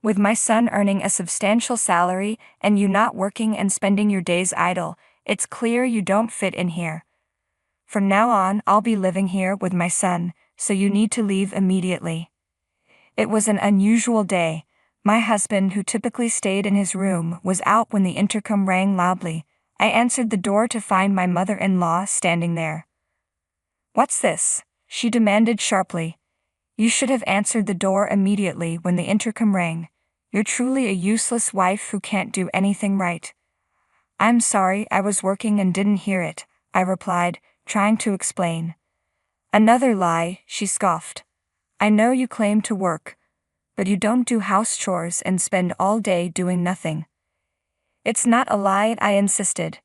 With my son earning a substantial salary and you not working and spending your days idle, it's clear you don't fit in here. From now on, I'll be living here with my son, so you need to leave immediately. It was an unusual day. My husband, who typically stayed in his room, was out when the intercom rang loudly. I answered the door to find my mother-in-law standing there. "What's this?" she demanded sharply. "You should have answered the door immediately when the intercom rang. You're truly a useless wife who can't do anything right." "I'm sorry, I was working and didn't hear it," I replied, trying to explain. "Another lie," she scoffed. "I know you claim to work, but you don't do house chores and spend all day doing nothing." "It's not a lie," I insisted.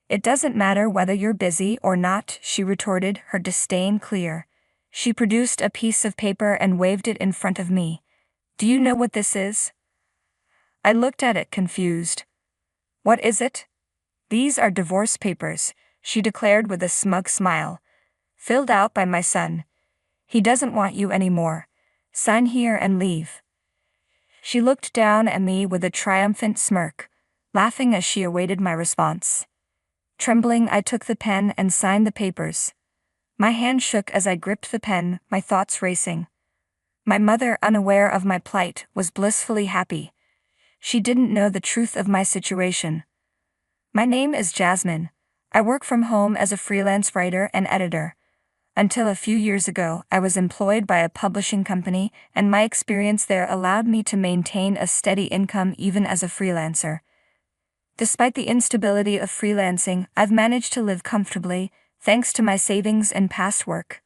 "It doesn't matter whether you're busy or not," she retorted, her disdain clear. She produced a piece of paper and waved it in front of me. "Do you know what this is?" I looked at it confused. "What is it?" "These are divorce papers," she declared with a smug smile. "Filled out by my son. He doesn't want you anymore. Sign here and leave." She looked down at me with a triumphant smirk, laughing as she awaited my response. Trembling, I took the pen and signed the papers. My hand shook as I gripped the pen, my thoughts racing. My mother, unaware of my plight, was blissfully happy. She didn't know the truth of my situation. "My name is Jasmine. I work from home as a freelance writer and editor. Until a few years ago, I was employed by a publishing company, and my experience there allowed me to maintain a steady income even as a freelancer. Despite the instability of freelancing, I've managed to live comfortably, thanks to my savings and past work."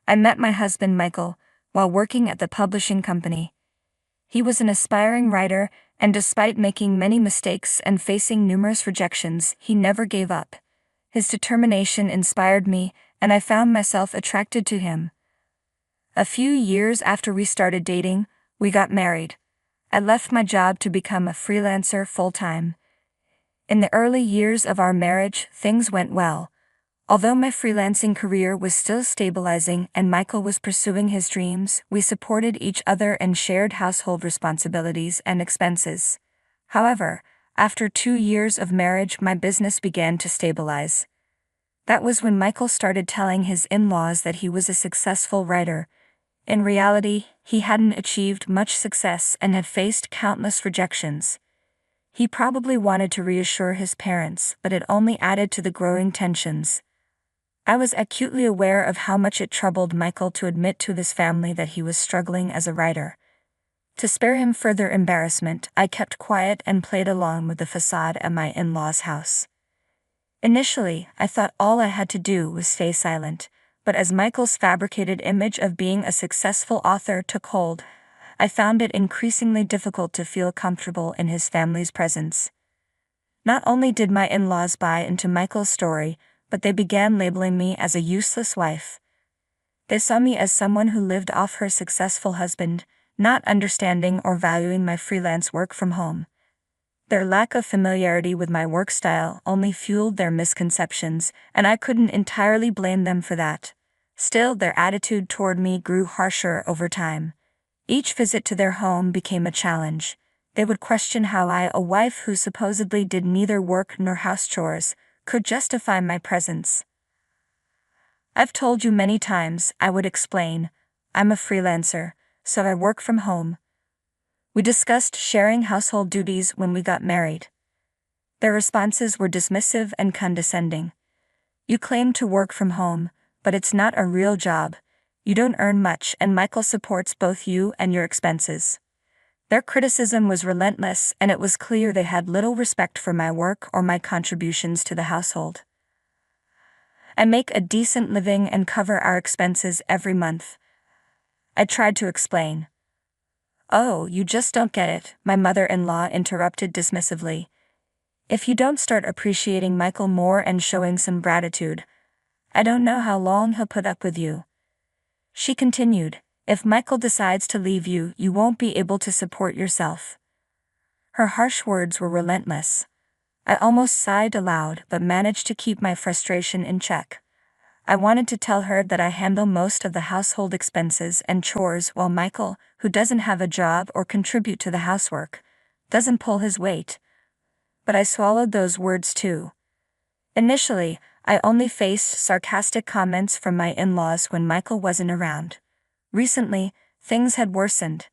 I met my husband Michael while working at the publishing company. He was an aspiring writer, and despite making many mistakes and facing numerous rejections, he never gave up. His determination inspired me, and I found myself attracted to him. A few years after we started dating, we got married. I left my job to become a freelancer full-time. In the early years of our marriage, things went well. Although my freelancing career was still stabilizing and Michael was pursuing his dreams, we supported each other and shared household responsibilities and expenses. However, after 2 years of marriage, my business began to stabilize. That was when Michael started telling his in-laws that he was a successful writer. In reality, he hadn't achieved much success and had faced countless rejections. He probably wanted to reassure his parents, but it only added to the growing tensions. I was acutely aware of how much it troubled Michael to admit to his family that he was struggling as a writer. To spare him further embarrassment, I kept quiet and played along with the facade at my in-laws' house. Initially, I thought all I had to do was stay silent, but as Michael's fabricated image of being a successful author took hold, I found it increasingly difficult to feel comfortable in his family's presence. Not only did my in-laws buy into Michael's story, but they began labeling me as a useless wife. They saw me as someone who lived off her successful husband, not understanding or valuing my freelance work from home. Their lack of familiarity with my work style only fueled their misconceptions, and I couldn't entirely blame them for that. Still, their attitude toward me grew harsher over time. Each visit to their home became a challenge. They would question how I, a wife who supposedly did neither work nor house chores, could justify my presence. "I've told you many times," I would explain. "I'm a freelancer, so I work from home." We discussed sharing household duties when we got married. Their responses were dismissive and condescending. "You claim to work from home, but it's not a real job. You don't earn much, and Michael supports both you and your expenses." Their criticism was relentless, and it was clear they had little respect for my work or my contributions to the household. "I make a decent living and cover our expenses every month," I tried to explain. "Oh, you just don't get it," my mother-in-law interrupted dismissively. "If you don't start appreciating Michael more and showing some gratitude, I don't know how long he'll put up with you." She continued, "If Michael decides to leave you, you won't be able to support yourself." Her harsh words were relentless. I almost sighed aloud but managed to keep my frustration in check. I wanted to tell her that I handle most of the household expenses and chores while Michael, who doesn't have a job or contribute to the housework, doesn't pull his weight. But I swallowed those words too. Initially, I only faced sarcastic comments from my in-laws when Michael wasn't around. Recently, things had worsened.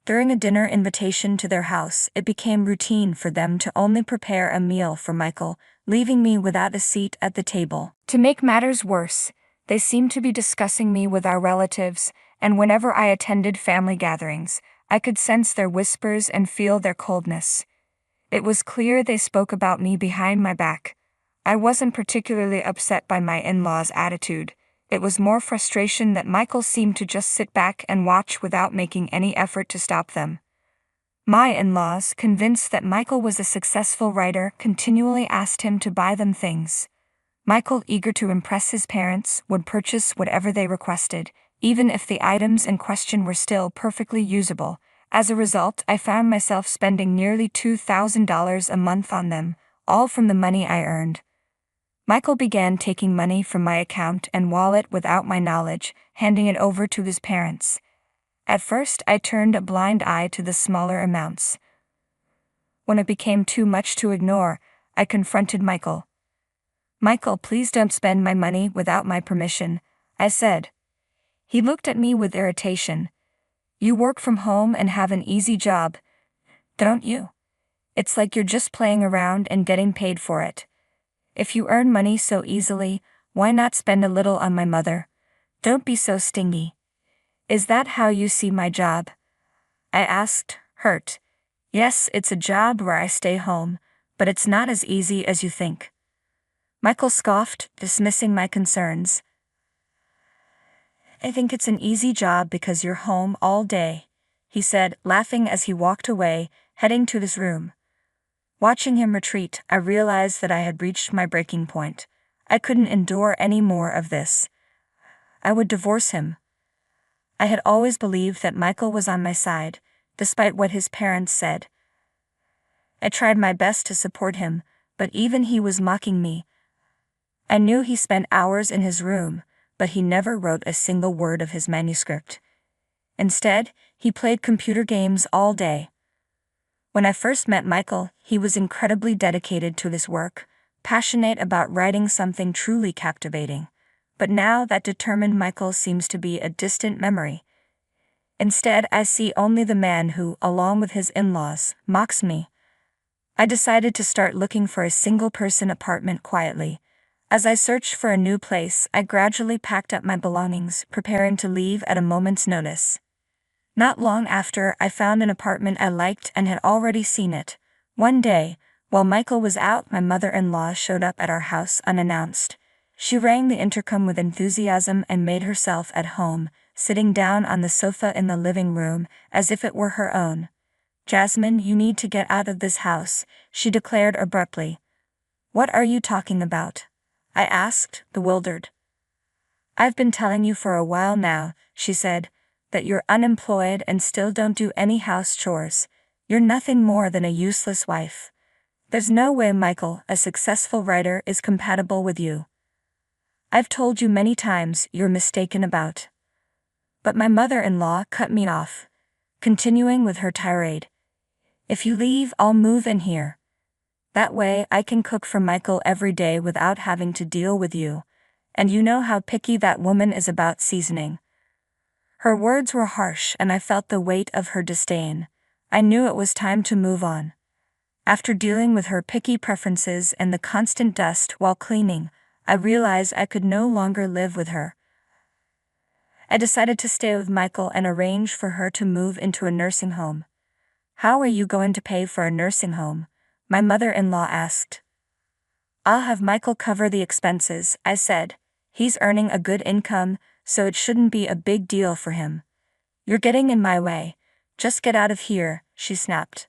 During a dinner invitation to their house, it became routine for them to only prepare a meal for Michael, leaving me without a seat at the table. To make matters worse, they seemed to be discussing me with our relatives, and whenever I attended family gatherings, I could sense their whispers and feel their coldness. It was clear they spoke about me behind my back. I wasn't particularly upset by my in-laws' attitude. It was more frustration that Michael seemed to just sit back and watch without making any effort to stop them. My in-laws, convinced that Michael was a successful writer, continually asked him to buy them things. Michael, eager to impress his parents, would purchase whatever they requested, even if the items in question were still perfectly usable. As a result, I found myself spending nearly $2,000 a month on them, all from the money I earned. Michael began taking money from my account and wallet without my knowledge, handing it over to his parents. At first, I turned a blind eye to the smaller amounts. When it became too much to ignore, I confronted Michael. "Michael, please don't spend my money without my permission," I said. He looked at me with irritation. "You work from home and have an easy job, don't you? It's like you're just playing around and getting paid for it. If you earn money so easily, why not spend a little on my mother? Don't be so stingy. Is that how you see my job?" I asked, hurt. "Yes, it's a job where I stay home, but it's not as easy as you think." Michael scoffed, dismissing my concerns. "I think it's an easy job because you're home all day," he said, laughing as he walked away, heading to his room. Watching him retreat, I realized that I had reached my breaking point. I couldn't endure any more of this. I would divorce him. I had always believed that Michael was on my side, despite what his parents said. I tried my best to support him, but even he was mocking me. I knew he spent hours in his room, but he never wrote a single word of his manuscript. Instead, he played computer games all day. When I first met Michael, he was incredibly dedicated to this work, passionate about writing something truly captivating. But now that determined Michael seems to be a distant memory. Instead, I see only the man who, along with his in-laws, mocks me. I decided to start looking for a single-person apartment quietly. As I searched for a new place, I gradually packed up my belongings, preparing to leave at a moment's notice. Not long after, I found an apartment I liked and had already seen it. One day, while Michael was out, my mother-in-law showed up at our house unannounced. She rang the intercom with enthusiasm and made herself at home, sitting down on the sofa in the living room, as if it were her own. "Jasmine, you need to get out of this house," she declared abruptly. "What are you talking about?" I asked, bewildered. "I've been telling you for a while now," she said, "that you're unemployed and still don't do any house chores. You're nothing more than a useless wife. There's no way Michael, a successful writer, is compatible with you. I've told you many times you're mistaken about." But my mother-in-law cut me off, continuing with her tirade. "If you leave, I'll move in here. That way I can cook for Michael every day without having to deal with you. And you know how picky that woman is about seasoning." Her words were harsh and I felt the weight of her disdain. I knew it was time to move on. After dealing with her picky preferences and the constant dust while cleaning, I realized I could no longer live with her. I decided to stay with Michael and arrange for her to move into a nursing home. "How are you going to pay for a nursing home?" my mother-in-law asked. "I'll have Michael cover the expenses," I said. "He's earning a good income, so it shouldn't be a big deal for him." "You're getting in my way. Just get out of here," she snapped.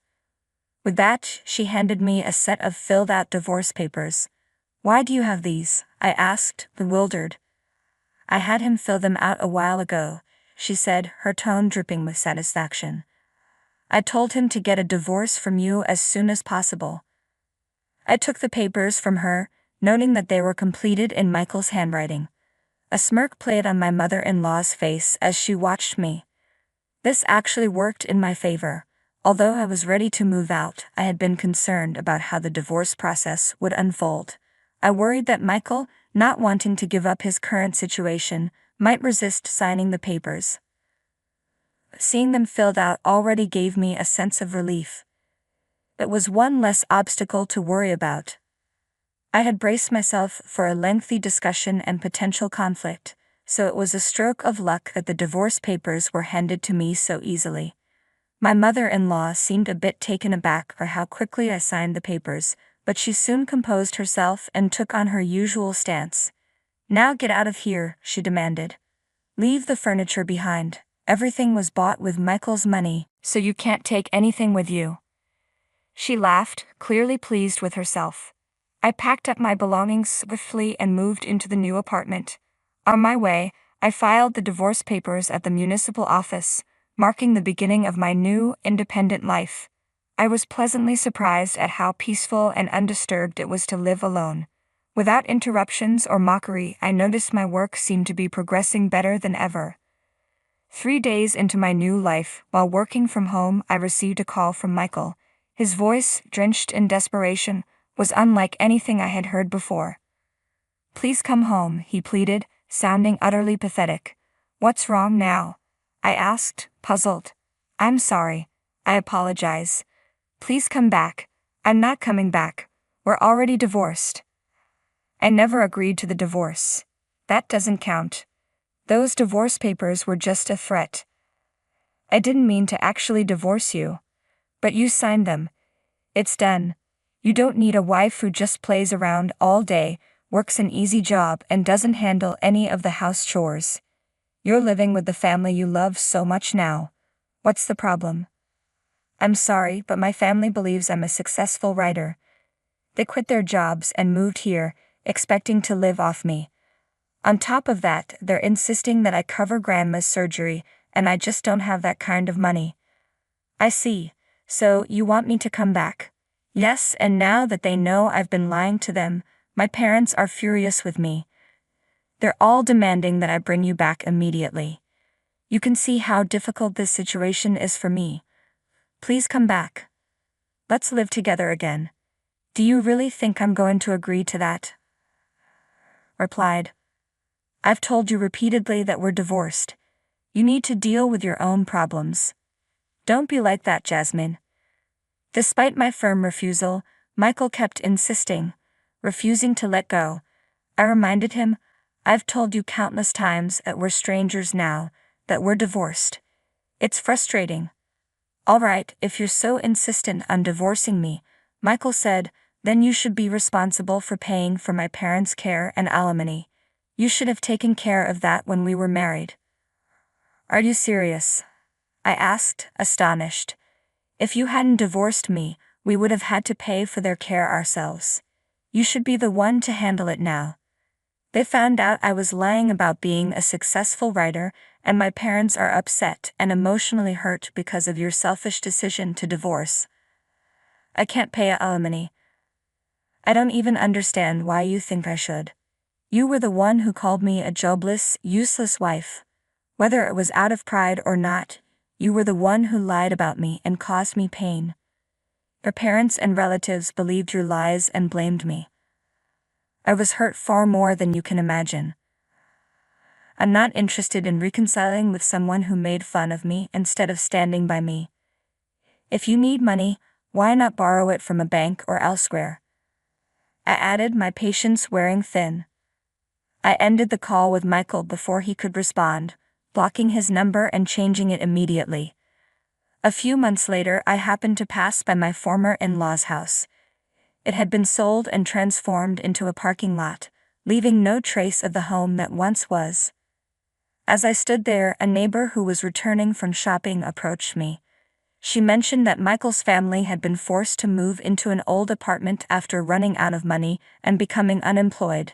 With that, she handed me a set of filled-out divorce papers. "Why do you have these?" I asked, bewildered. "I had him fill them out a while ago," she said, her tone dripping with satisfaction. "I told him to get a divorce from you as soon as possible." I took the papers from her, noting that they were completed in Michael's handwriting. A smirk played on my mother-in-law's face as she watched me. This actually worked in my favor. Although I was ready to move out, I had been concerned about how the divorce process would unfold. I worried that Michael, not wanting to give up his current situation, might resist signing the papers. Seeing them filled out already gave me a sense of relief. It was one less obstacle to worry about. I had braced myself for a lengthy discussion and potential conflict, so it was a stroke of luck that the divorce papers were handed to me so easily. My mother-in-law seemed a bit taken aback by how quickly I signed the papers, but she soon composed herself and took on her usual stance. "Now get out of here," she demanded. "Leave the furniture behind. Everything was bought with Michael's money, so you can't take anything with you." She laughed, clearly pleased with herself. I packed up my belongings swiftly and moved into the new apartment. On my way, I filed the divorce papers at the municipal office, marking the beginning of my new, independent life. I was pleasantly surprised at how peaceful and undisturbed it was to live alone. Without interruptions or mockery, I noticed my work seemed to be progressing better than ever. 3 days into my new life, while working from home, I received a call from Michael. His voice, drenched in desperation, was unlike anything I had heard before. "Please come home," he pleaded, sounding utterly pathetic. "What's wrong now?" I asked, puzzled. "I'm sorry. I apologize. Please come back." "I'm not coming back. We're already divorced." I never agreed to the divorce. That doesn't count. Those divorce papers were just a threat. I didn't mean to actually divorce you. But you signed them. It's done. You don't need a wife who just plays around all day, works an easy job, and doesn't handle any of the house chores. You're living with the family you love so much now. What's the problem? "I'm sorry, but my family believes I'm a successful writer. They quit their jobs and moved here, expecting to live off me. On top of that, they're insisting that I cover Grandma's surgery, and I just don't have that kind of money." "I see. So you want me to come back?" "Yes, and now that they know I've been lying to them, my parents are furious with me. They're all demanding that I bring you back immediately. You can see how difficult this situation is for me. Please come back. Let's live together again." "Do you really think I'm going to agree to that?" Replied. "I've told you repeatedly that we're divorced. You need to deal with your own problems. Don't be like that, Jasmine." Despite my firm refusal, Michael kept insisting, refusing to let go. I reminded him, "I've told you countless times that we're strangers now, that we're divorced. It's frustrating." "All right, if you're so insistent on divorcing me," Michael said, "then you should be responsible for paying for my parents' care and alimony. You should have taken care of that when we were married." "Are you serious?" I asked, astonished. "If you hadn't divorced me, we would have had to pay for their care ourselves. You should be the one to handle it now." They found out I was lying about being a successful writer, and my parents are upset and emotionally hurt because of your selfish decision to divorce. "I can't pay alimony. I don't even understand why you think I should. You were the one who called me a jobless, useless wife. Whether it was out of pride or not, you were the one who lied about me and caused me pain. Your parents and relatives believed your lies and blamed me. I was hurt far more than you can imagine. I'm not interested in reconciling with someone who made fun of me instead of standing by me. If you need money, why not borrow it from a bank or elsewhere?" I added, my patience wearing thin. I ended the call with Michael before he could respond, blocking his number and changing it immediately. A few months later, I happened to pass by my former in-law's house. It had been sold and transformed into a parking lot, leaving no trace of the home that once was. As I stood there, a neighbor who was returning from shopping approached me. She mentioned that Michael's family had been forced to move into an old apartment after running out of money and becoming unemployed.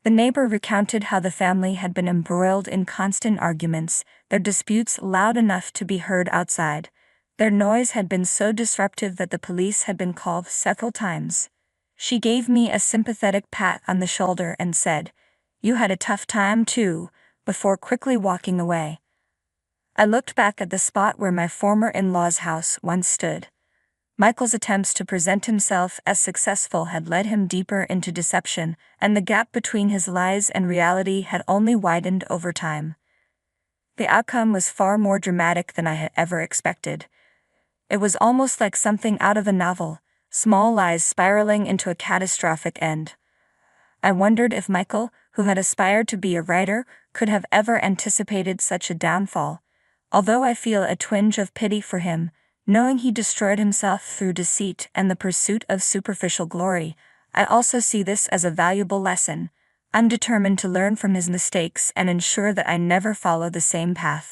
The neighbor recounted how the family had been embroiled in constant arguments, their disputes loud enough to be heard outside. Their noise had been so disruptive that the police had been called several times. She gave me a sympathetic pat on the shoulder and said, You had a tough time too," before quickly walking away. I looked back at the spot where my former in-laws' house once stood. Michael's attempts to present himself as successful had led him deeper into deception, and the gap between his lies and reality had only widened over time. The outcome was far more dramatic than I had ever expected. It was almost like something out of a novel, small lies spiraling into a catastrophic end. I wondered if Michael, who had aspired to be a writer, could have ever anticipated such a downfall. Although I feel a twinge of pity for him, knowing he destroyed himself through deceit and the pursuit of superficial glory, I also see this as a valuable lesson. I'm determined to learn from his mistakes and ensure that I never follow the same path.